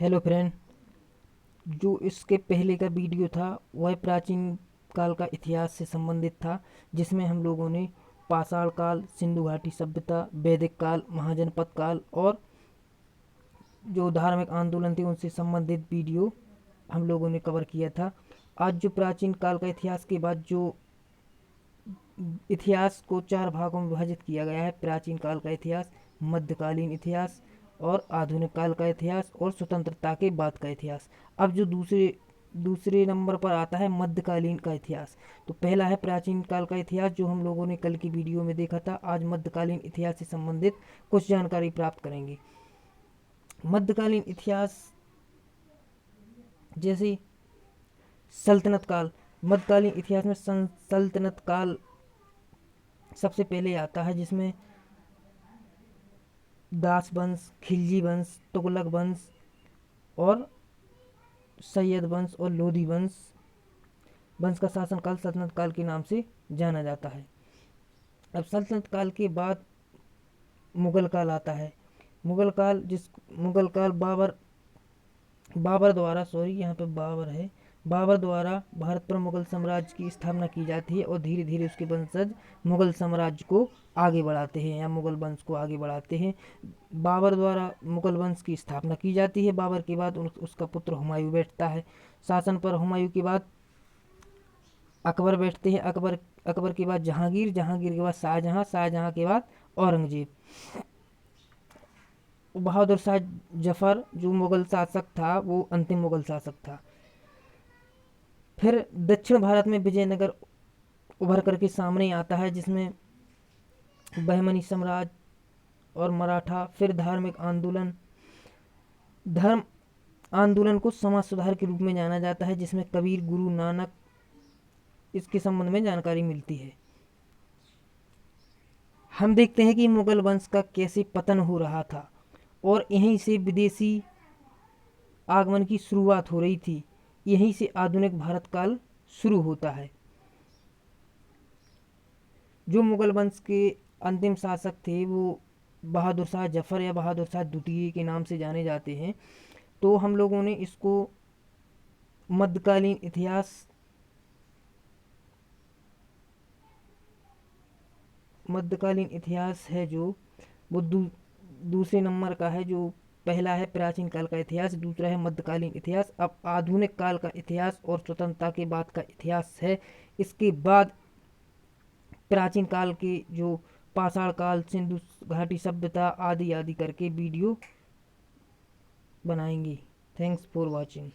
Hello friend. जो इसके पहले का वीडियो था वह प्राचीन काल का इतिहास से संबंधित था, जिसमें हम लोगों ने पाषाण काल, सिंधु घाटी सभ्यता, वैदिक काल, महाजनपद काल और जो धार्मिक आंदोलन थे उनसे संबंधित वीडियो हम लोगों ने कवर किया था। आज जो प्राचीन काल का इतिहास के बाद जो इतिहास को चार भागों में विभाजित किया गया है: प्राचीन काल का इतिहास, मध्यकालीन इतिहास और आधुनिक काल का इतिहास और स्वतंत्रता के बाद का इतिहास। अब जो दूसरे दूसरे नंबर पर आता है मध्यकालीन का इतिहास। तो पहला है प्राचीन काल का इतिहास, जो हम लोगों ने कल की वीडियो में देखा था। आज मध्यकालीन इतिहास से संबंधित कुछ जानकारी प्राप्त करेंगे। मध्यकालीन इतिहास जैसे सल्तनत काल। मध्यकालीन इतिहास में सल्तनत काल सबसे पहले आता है, जिसमें दास वंश, खिलजी वंश, तुगलक वंश और सैयद वंश और लोधी वंश का शासनकाल सल्तनत काल के नाम से जाना जाता है। अब सल्तनत काल के बाद मुगल काल आता है। मुगल काल बाबर द्वारा, सॉरी यहाँ पे बाबर है, बाबर द्वारा भारत पर मुगल साम्राज्य की स्थापना की जाती है और धीरे धीरे उसके वंशज मुगल साम्राज्य को आगे बढ़ाते हैं या मुगल वंश को आगे बढ़ाते हैं। बाबर द्वारा मुगल वंश की स्थापना की जाती है। बाबर के बाद उसका पुत्र हुमायूं बैठता है शासन पर। हुमायूं के बाद अकबर बैठते हैं। अकबर के बाद जहांगीर के बाद शाहजहां के बाद औरंगजेब। बहादुर शाह जफर जो मुगल शासक था वो अंतिम मुगल शासक था। फिर दक्षिण भारत में विजयनगर उभर करके सामने आता है, जिसमें बहमनी साम्राज्य और मराठा। फिर धर्म आंदोलन को समाज सुधार के रूप में जाना जाता है, जिसमें कबीर, गुरु नानक, इसके संबंध में जानकारी मिलती है। हम देखते हैं कि मुगल वंश का कैसे पतन हो रहा था और यहीं से विदेशी आगमन की शुरुआत हो रही थी। यहीं से आधुनिक भारत काल शुरू होता है। जो मुगल वंश के अंतिम शासक थे वो बहादुर शाह जफर या बहादुर शाह द्वितीय के नाम से जाने जाते हैं। तो हम लोगों ने इसको मध्यकालीन इतिहास है जो वो दूसरे नंबर का है। जो पहला है प्राचीन काल का इतिहास, दूसरा है मध्यकालीन इतिहास। अब आधुनिक काल का इतिहास और स्वतंत्रता के बाद का इतिहास है। इसके बाद प्राचीन काल के जो पाषाण काल, सिंधु घाटी सभ्यता आदि आदि करके वीडियो बनाएंगे। Thanks for watching.